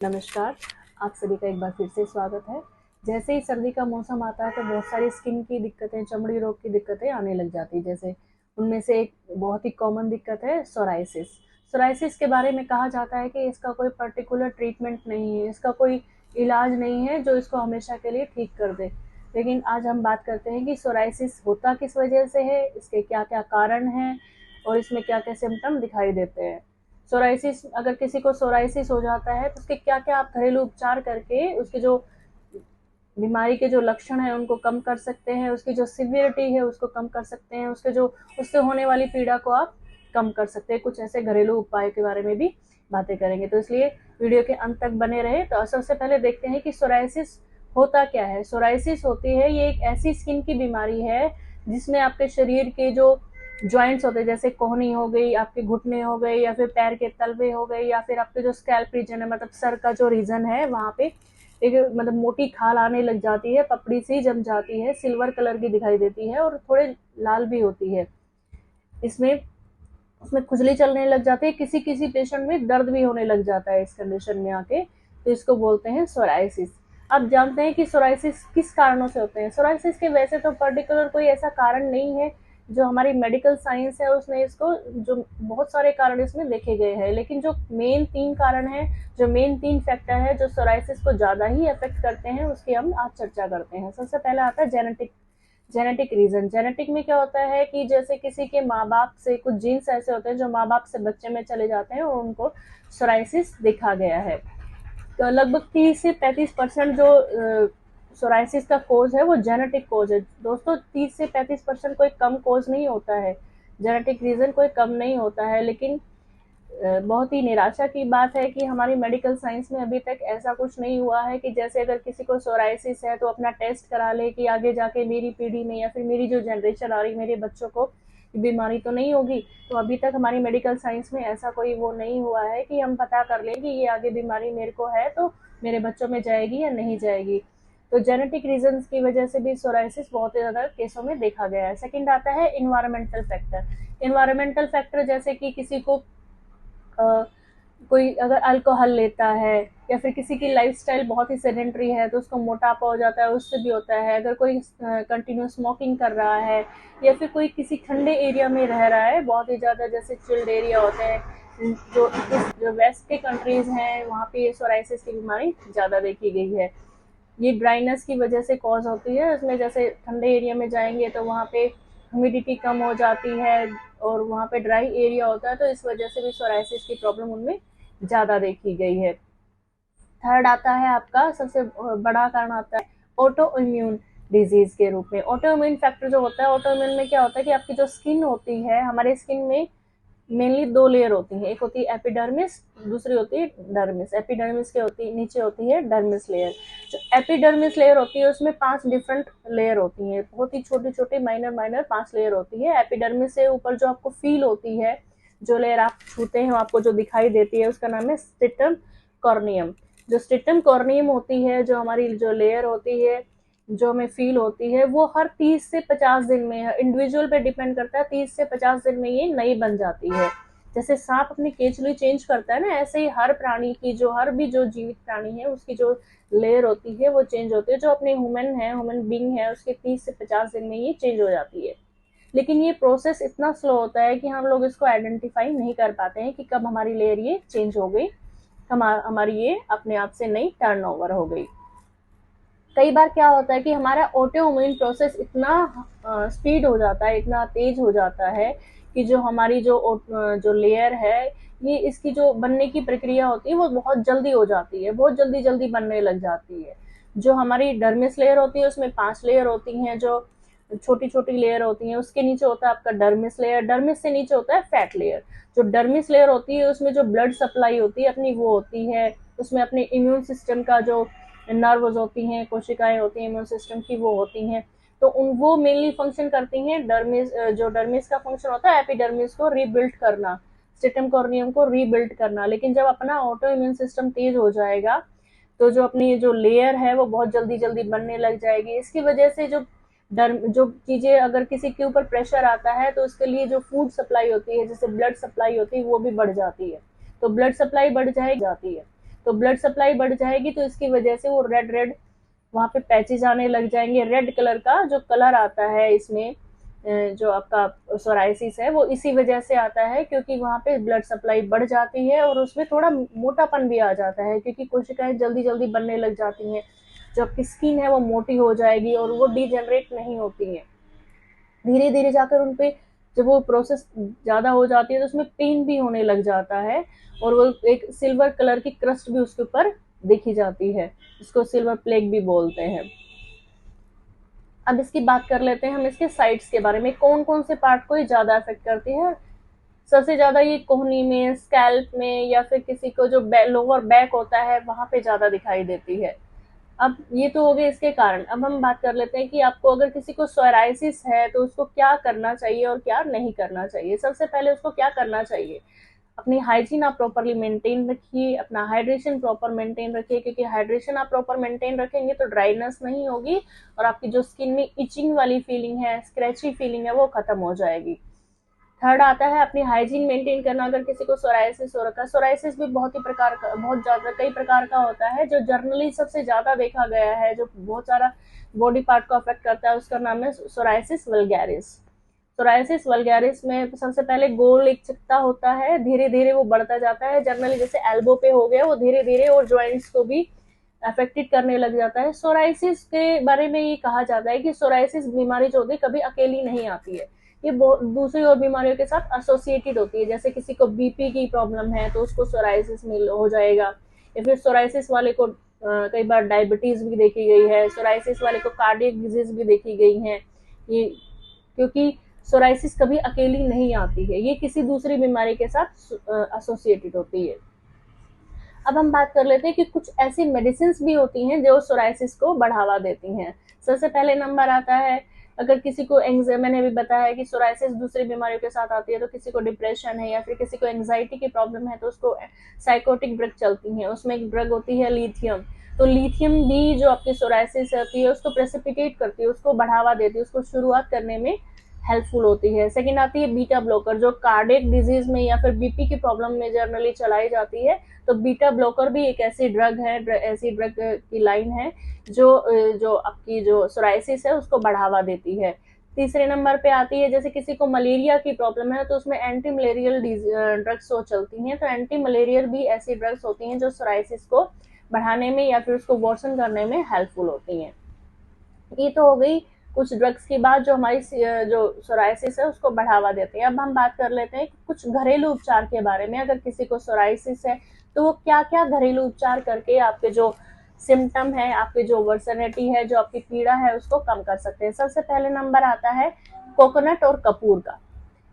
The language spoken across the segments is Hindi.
नमस्कार, आप सभी का एक बार फिर से स्वागत है। जैसे ही सर्दी का मौसम आता है तो बहुत सारी स्किन की दिक्कतें, चमड़ी रोग की दिक्कतें आने लग जाती है। जैसे उनमें से एक बहुत ही कॉमन दिक्कत है सोराइसिस। सोराइसिस के बारे में कहा जाता है कि इसका कोई पर्टिकुलर ट्रीटमेंट नहीं है, इसका कोई इलाज नहीं है जो इसको हमेशा के लिए ठीक कर दे। लेकिन आज हम बात करते हैं कि सोराइसिस होता किस वजह से है, इसके क्या-क्या कारण हैं और इसमें क्या-क्या सिम्पटम दिखाई देते हैं। सोराइसिस, अगर किसी को सोराइसिस हो जाता है तो उसके क्या क्या आप घरेलू उपचार करके उसके जो बीमारी के जो लक्षण हैं उनको कम कर सकते हैं, उसकी जो सिवियरिटी है उसको कम कर सकते हैं, उसके जो उससे होने वाली पीड़ा को आप कम कर सकते हैं। कुछ ऐसे घरेलू उपाय के बारे में भी बातें करेंगे, तो इसलिए वीडियो के अंत तक बने रहे। तो सबसे पहले देखते हैं कि सोराइसिस होता क्या है। सोराइसिस होती है, ये एक ऐसी स्किन की बीमारी है जिसमें आपके शरीर के जो जॉइंट्स होते हैं, जैसे कोहनी हो गई, आपके घुटने हो गए, या फिर पैर के तलवे हो गए, या फिर आपके जो स्कैल्प रीजन है, मतलब सर का जो रीजन है, वहाँ पे एक मतलब मोटी खाल आने लग जाती है, पपड़ी सी जम जाती है, सिल्वर कलर की दिखाई देती है और थोड़े लाल भी होती है। इसमें उसमें खुजली चलने लग जाती है, किसी किसी पेशेंट में दर्द भी होने लग जाता है इस कंडीशन में आके। तो इसको बोलते हैं सोराइसिस। अब जानते हैं कि सोराइसिस किस कारणों से होते हैं। सोराइसिस के वैसे तो पर्टिकुलर कोई ऐसा कारण नहीं है, जो हमारी मेडिकल साइंस है उसने इसको, जो बहुत सारे कारण इसमें देखे गए हैं, लेकिन जो मेन 3 कारण हैं, जो मेन 3 फैक्टर है जो सोराइसिस को ज़्यादा ही अफेक्ट करते हैं, उसकी हम आज चर्चा करते हैं। सबसे पहला आता है जेनेटिक। Genetic reason. जेनेटिक में क्या होता है कि जैसे किसी के माँ बाप से कुछ जीन्स ऐसे होते हैं जो माँ बाप से बच्चे में चले जाते हैं और उनको सोराइसिस देखा गया है। तो लगभग 30 से 35% जो सोराइसिस का कोज है वो जेनेटिक कोज है। दोस्तों, 30 से 35% कोई कम कोज नहीं होता है, जेनेटिक रीजन कोई कम नहीं होता है। लेकिन बहुत ही निराशा की बात है कि हमारी मेडिकल साइंस में अभी तक ऐसा कुछ नहीं हुआ है कि जैसे अगर किसी को सोराइसिस है तो अपना टेस्ट करा ले कि आगे जाके मेरी पीढ़ी में या फिर मेरी जो जनरेशन आ रही, मेरे बच्चों को बीमारी तो नहीं होगी। तो अभी तक हमारी मेडिकल साइंस में ऐसा कोई वो नहीं हुआ है कि हम पता कर लें कि ये आगे बीमारी मेरे को है तो मेरे बच्चों में जाएगी या नहीं जाएगी। तो जेनेटिक रीजंस की वजह से भी सोराइसिस बहुत ही ज़्यादा केसों में देखा गया है। सेकंड आता है इन्वायरमेंटल फैक्टर। इन्वायरमेंटल फैक्टर जैसे कि किसी को कोई अगर अल्कोहल लेता है, या फिर किसी की लाइफस्टाइल बहुत ही सेडेंटरी है तो उसको मोटापा हो जाता है, उससे भी होता है। अगर कोई कंटिन्यू स्मोकिंग कर रहा है, या फिर कोई किसी ठंडे एरिया में रह रहा है बहुत ही ज़्यादा, जैसे चिल्ड एरिया होते हैं, जो वेस्ट के कंट्रीज हैं वहाँ पे ये सोराइसिस की बीमारी ज़्यादा देखी गई है। ये ड्राइनेस की वजह से कॉज होती है। उसमें जैसे ठंडे एरिया में जाएंगे तो वहाँ पे ह्यूमिडिटी कम हो जाती है और वहाँ पे ड्राई एरिया होता है, तो इस वजह से भी सोराइसिस की प्रॉब्लम उनमें ज़्यादा देखी गई है। थर्ड आता है आपका सबसे बड़ा कारण आता है ऑटो इम्यून डिजीज के रूप में। ऑटो इम्यून फैक्टर जो होता है, ऑटो इम्यून में क्या होता है कि आपकी जो स्किन होती है, हमारे स्किन में मेनली 2 लेयर होती हैं। एक होती है एपिडर्मिस, दूसरी होती है डर्मिस। एपिडर्मिस के होती नीचे होती है डर्मिस लेयर। जो एपिडर्मिस लेयर होती है उसमें 5 डिफरेंट लेयर होती हैं, बहुत ही छोटी छोटी माइनर माइनर 5 लेयर होती है। एपिडर्मिस से ऊपर जो आपको फील होती है, जो लेयर आप छूते हैं आपको जो दिखाई देती है, उसका नाम है स्ट्रेटम कॉर्नियम। जो स्ट्रेटम कॉर्नियम होती है, जो हमारी जो लेयर होती है, जो हमें फील होती है, वो हर 30 से 50 दिन में, इंडिविजुअल पे डिपेंड करता है, 30 से 50 दिन में ये नई बन जाती है। जैसे सांप अपनी केचुली चेंज करता है ना, ऐसे ही हर प्राणी की, जो हर भी जो जीवित प्राणी है उसकी जो लेयर होती है वो चेंज होती है। जो अपने ह्यूमन बींग है उसके 30 से 50 दिन में ये चेंज हो जाती है। लेकिन ये प्रोसेस इतना स्लो होता है कि हम लोग इसको आइडेंटिफाई नहीं कर पाते हैं कि कब हमारी लेयर ये चेंज हो गई, हमारी ये अपने आप से नई टर्न ओवर हो गई। कई बार क्या होता है कि हमारा ऑटो इम्यून प्रोसेस इतना स्पीड हो जाता है, इतना तेज हो जाता है कि जो हमारी जो लेयर है, ये इसकी जो बनने की प्रक्रिया होती है वो बहुत जल्दी हो जाती है, बहुत जल्दी जल्दी बनने लग जाती है। जो हमारी डर्मिस लेयर होती है उसमें 5 लेयर होती हैं, जो छोटी छोटी लेयर होती हैं। उसके नीचे होता है आपका डर्मिस लेयर, डर्मिस से नीचे होता है फैट लेयर। जो डर्मिस लेयर होती है उसमें जो ब्लड सप्लाई होती है अपनी वो होती है, उसमें अपने इम्यून सिस्टम का जो नर्व्स होती हैं, कोशिकाएं होती हैं इम्यून सिस्टम की, वो होती हैं। तो उन वो मेनली फंक्शन करती हैं डर्मिस, जो डर्मिस का फंक्शन होता है एपिडर्मिस को रीबिल्ड करना, स्ट्रेटम कॉर्नियम को रीबिल्ड करना। लेकिन जब अपना ऑटो इम्यून सिस्टम तेज हो जाएगा तो जो अपनी जो लेयर है वो बहुत जल्दी जल्दी बनने लग जाएगी। इसकी वजह से जो चीजें, अगर किसी के ऊपर प्रेशर आता है तो उसके लिए जो फूड सप्लाई होती है, जैसे ब्लड सप्लाई होती है, वो भी बढ़ जाती है। तो ब्लड सप्लाई बढ़ जाती है, तो ब्लड सप्लाई बढ़ जाएगी, तो इसकी वजह से वो रेड रेड वहाँ पे पैचेज आने लग जाएंगे। रेड कलर का जो कलर आता है इसमें, जो आपका सोराइसिस है वो इसी वजह से आता है, क्योंकि वहाँ पे ब्लड सप्लाई बढ़ जाती है और उसमें थोड़ा मोटापन भी आ जाता है, क्योंकि कोशिकाएं जल्दी जल्दी बनने लग जाती हैं। जो आपकी स्किन है वो मोटी हो जाएगी और वो डिजेनरेट नहीं होती है। धीरे धीरे जाकर उन पे जब वो प्रोसेस ज़्यादा हो जाती है तो उसमें पेन भी होने लग जाता है, और वो एक सिल्वर कलर की क्रस्ट भी उसके ऊपर देखी जाती है, इसको सिल्वर प्लेग भी बोलते हैं। अब इसकी बात कर लेते हैं हम इसके साइड्स के बारे में, कौन कौन से पार्ट को ये ज़्यादा अफेक्ट करती है। सबसे ज़्यादा ये कोहनी में, स्कैल्प में, या फिर किसी को जो लोअर बैक होता है वहाँ पे ज़्यादा दिखाई देती है। अब ये तो हो गए इसके कारण। अब हम बात कर लेते हैं कि आपको अगर किसी को सोराइसिस है तो उसको क्या करना चाहिए और क्या नहीं करना चाहिए। सबसे पहले उसको क्या करना चाहिए, अपनी हाइजीन आप प्रॉपरली मेंटेन रखिए, अपना हाइड्रेशन प्रॉपर मेंटेन रखिए, क्योंकि हाइड्रेशन आप प्रॉपर मेंटेन रखेंगे तो ड्राइनेस नहीं होगी और आपकी जो स्किन में इचिंग वाली फीलिंग है, स्क्रैची फीलिंग है, वो खत्म हो जाएगी। थर्ड आता है अपनी हाइजीन मेंटेन करना। अगर किसी को सोराइसिस हो रखा है, सोराइसिस भी बहुत ही प्रकार का, बहुत ज़्यादा कई प्रकार का होता है। जो जर्नली सबसे ज़्यादा देखा गया है, जो बहुत सारा बॉडी पार्ट को अफेक्ट करता है, उसका नाम है सोराइसिस वल्गैरिस। सोराइसिस वल्गैरिस में सबसे पहले गोल एक चिकता होता है, धीरे धीरे वो बढ़ता जाता है। जनरली जैसे एल्बो पे हो गया, वो धीरे धीरे और जॉइंट्स को भी अफेक्टेड करने लग जाता है। सोराइसिस के बारे में ये कहा जाता है कि सोराइसिस बीमारी जो होती है कभी अकेली नहीं आती है, ये दूसरी और बीमारियों के साथ एसोसिएटेड होती है। जैसे किसी को बीपी की प्रॉब्लम है तो उसको सोराइसिस में हो जाएगा, या फिर सोराइसिस वाले को कई बार डायबिटीज भी देखी गई है, सोराइसिस वाले को कार्डियक डिजीज भी देखी गई है। ये क्योंकि सोराइसिस कभी अकेली नहीं आती है, ये किसी दूसरी बीमारी के साथ एसोसिएटेड होती है। अब हम बात कर लेते हैं कि कुछ ऐसी मेडिसिन भी होती हैं जो सोराइसिस को बढ़ावा देती हैं। सबसे पहले नंबर आता है, अगर किसी को मैंने अभी बताया कि सोराइसिस दूसरी बीमारियों के साथ आती है, तो किसी को डिप्रेशन है या फिर किसी को एंजाइटी की प्रॉब्लम है तो उसको साइकोटिक ड्रग चलती हैं। उसमें एक ड्रग होती है लिथियम, तो लिथियम भी जो आपकी सोराइसिस होती है उसको प्रेसिपिटेट करती है, उसको बढ़ावा देती है, उसको शुरुआत करने में हेल्पफुल होती है। सेकेंड आती है बीटा ब्लॉकर, जो कार्डियक डिजीज में या फिर बीपी की प्रॉब्लम में जनरली चलाई जाती है। तो बीटा ब्लॉकर भी एक ऐसी ड्रग है, ऐसी ड्रग की लाइन है जो आपकी जो सोराइसिस है उसको बढ़ावा देती है। तीसरे नंबर पे आती है, जैसे किसी को मलेरिया की प्रॉब्लम है तो उसमें एंटी मलेरियल ड्रग्स चलती हैं। तो एंटी मलेरियल भी ऐसी ड्रग्स होती हैं जो सोराइसिस को बढ़ाने में या फिर उसको वर्सन करने में हेल्पफुल होती हैं। ये तो हो गई कुछ ड्रग्स की बात जो हमारी जो सोराइसिस है उसको बढ़ावा देते हैं। अब हम बात कर लेते हैं कुछ घरेलू उपचार के बारे में। अगर किसी को सोराइसिस है तो वो क्या क्या घरेलू उपचार करके आपके जो सिम्टम है, आपकी जो वर्सनिटी है, जो आपकी पीड़ा है, उसको कम कर सकते हैं। सबसे पहले नंबर आता है कोकोनट और कपूर का।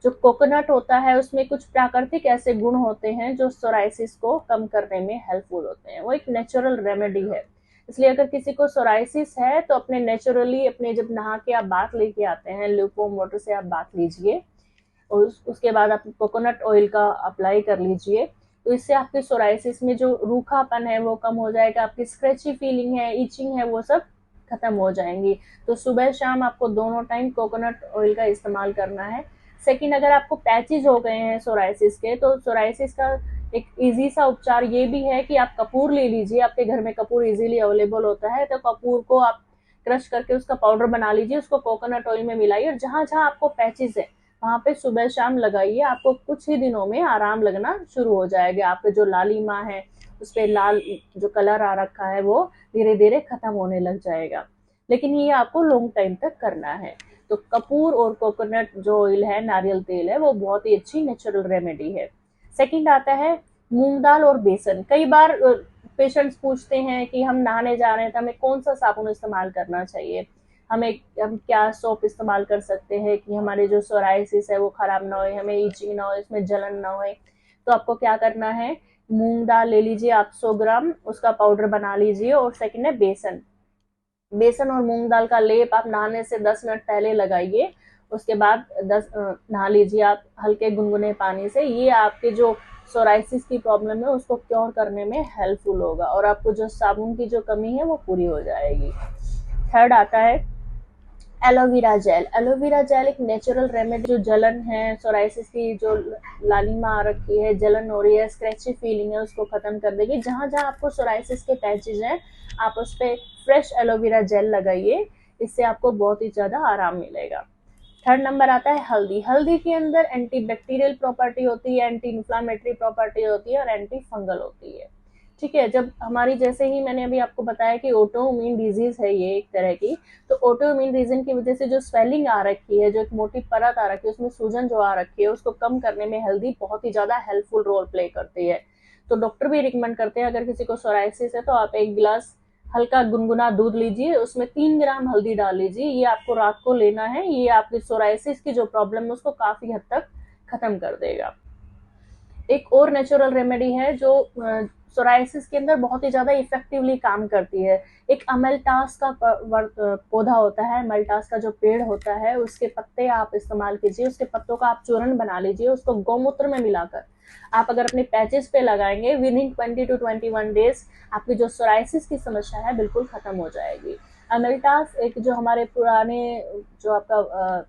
जो कोकोनट होता है उसमें कुछ प्राकृतिक ऐसे गुण होते हैं जो सोराइसिस को कम करने में हेल्पफुल होते हैं, वो एक नेचुरल रेमेडी है। इसलिए अगर किसी को सोराइसिस है तो अपने नेचुरली अपने जब नहा के आप बाथ लेके आते हैं, ल्यूकवार्म वाटर से आप बाथ लीजिए और उसके बाद आप कोकोनट ऑयल का अप्लाई कर लीजिए, तो इससे आपके सोराइसिस में जो रूखापन है वो कम हो जाएगा, आपकी स्क्रैची फीलिंग है, इचिंग है, वो सब खत्म हो जाएंगी। तो सुबह शाम आपको दोनों टाइम कोकोनट ऑयल का इस्तेमाल करना है। सेकंड, अगर आपको पैचेज हो गए हैं सोराइसिस के, तो सोराइसिस का एक इजी सा उपचार ये भी है कि आप कपूर ले लीजिए। आपके घर में कपूर इजीली अवेलेबल होता है, तो कपूर को आप क्रश करके उसका पाउडर बना लीजिए, उसको कोकोनट ऑयल में मिलाइए और जहाँ जहाँ आपको पैचेज है वहाँ पे सुबह शाम लगाइए। आपको कुछ ही दिनों में आराम लगना शुरू हो जाएगा। आपके जो लालिमा है, उस पर लाल जो कलर आ रखा है, वो धीरे धीरे खत्म होने लग जाएगा। लेकिन ये आपको लॉन्ग टाइम तक करना है। तो कपूर और कोकोनट जो ऑयल है, नारियल तेल है, वो बहुत ही अच्छी नेचुरल रेमेडी है। सेकंड आता है मूंग दाल और बेसन। कई बार पेशेंट्स पूछते हैं कि हम नहाने जा रहे हैं तो हमें कौन सा साबुन इस्तेमाल करना चाहिए, हम क्या सोप इस्तेमाल कर सकते हैं कि हमारे जो सोराइसिस है वो खराब ना हो, हमें इचिंग ना हो, इसमें जलन ना हो। तो आपको क्या करना है, मूंग दाल ले लीजिए आप 100 ग्राम, उसका पाउडर बना लीजिए। और सेकंड है बेसन और मूंग दाल का लेप आप नहाने से 10 मिनट पहले लगाइए। उसके बाद नहा लीजिए आप हल्के गुनगुने पानी से। ये आपके जो सोराइसिस की प्रॉब्लम है उसको क्योर करने में हेल्पफुल होगा और आपको जो साबुन की जो कमी है वो पूरी हो जाएगी। थर्ड आता है एलोवेरा जेल। एलोवेरा जेल एक नेचुरल रेमेडी, जो जलन है, सोराइसिस की जो लालिमा आ रखी है, जलन हो रही है, स्क्रैची फीलिंग है, उसको खत्म कर देगी। जहां जहां आपको सोराइसिस के पैचेज हैं, आप उस पर फ्रेश एलोवेरा जेल लगाइए, इससे आपको बहुत ही ज्यादा आराम मिलेगा। थर्ड नंबर आता है हल्दी। हल्दी के अंदर एंटी बैक्टीरियल प्रॉपर्टी होती है, एंटी इन्फ्लामेटरी प्रॉपर्टी होती है और एंटी फंगल होती है। ठीक है, जब हमारी, जैसे ही मैंने अभी आपको बताया कि ऑटोइम्यून डिजीज है ये एक तरह की, तो ऑटोइम्यून रीजन की वजह से जो स्वेलिंग आ रखी है, जो एक मोटी परत आ रखी है, उसमें सूजन जो आ रखी है, उसको कम करने में हल्दी बहुत ही ज्यादा हेल्पफुल रोल प्ले करती है। तो डॉक्टर भी रिकमेंड करते हैं, अगर किसी को सोराइसिस है तो आप 1 गिलास हल्का गुनगुना दूध लीजिए, उसमें 3 ग्राम हल्दी डाल लीजिए। ये आपको रात को लेना है, ये आपकी सोराइसिस की जो प्रॉब्लम है उसको काफी हद तक खत्म कर देगा। एक और नेचुरल रेमेडी है जो सोराइसिस के अंदर बहुत ही ज्यादा इफेक्टिवली काम करती है। एक अमेल्टास का पौधा होता है, अमेल्टास का जो पेड़ होता है, उसके पत्ते आप इस्तेमाल कीजिए, उसके पत्तों का आप चूर्ण बना लीजिए, उसको गौमूत्र में मिलाकर आप अगर अपने पैचेस पे लगाएंगे, विद इन 20 to 21 डेज आपकी जो सोराइसिस की समस्या है बिल्कुल खत्म हो जाएगी। अमेल्टास एक जो हमारे पुराने, जो आपका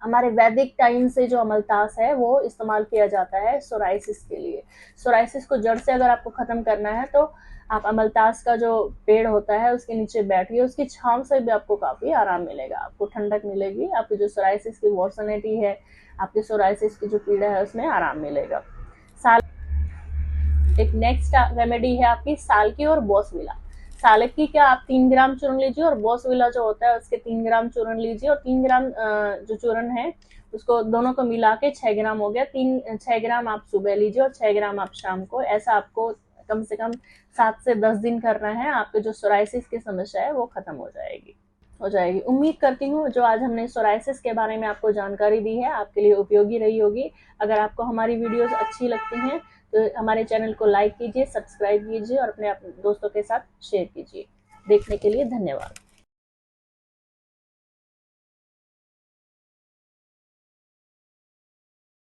हमारे वैदिक टाइम से जो अमलतास है वो इस्तेमाल किया जाता है सोराइसिस के लिए। सोराइसिस को जड़ से अगर आपको खत्म करना है तो आप अमलतास का जो पेड़ होता है उसके नीचे बैठिए, उसकी छांव से भी आपको काफी आराम मिलेगा, आपको ठंडक मिलेगी, आपकी जो सोराइसिस की वॉर्सनिटी है, आपकी सोराइसिस की जो पीड़ा है उसमें आराम मिलेगा। साल एक नेक्स्ट रेमेडी है आपकी सालकी और बोसविला। सालकी का आप 3 ग्राम चूर्ण लीजिए और बोसविला जो होता है उसके 3 ग्राम चूर्ण लीजिए, और 3 ग्राम जो चूर्ण है उसको दोनों को मिला के 6 ग्राम हो गया। 6 ग्राम आप सुबह लीजिए और 6 ग्राम आप शाम को। ऐसा आपको कम से कम 7 से 10 दिन करना है, आपके जो सोराइसिस की समस्या है वो खत्म हो जाएगी। उम्मीद करती हूँ जो आज हमने सोराइसिस के बारे में आपको जानकारी दी है आपके लिए उपयोगी रही होगी। अगर आपको हमारी वीडियोस अच्छी लगती हैं तो हमारे चैनल को लाइक कीजिए, सब्सक्राइब कीजिए और अपने दोस्तों के साथ शेयर कीजिए। देखने के लिए धन्यवाद।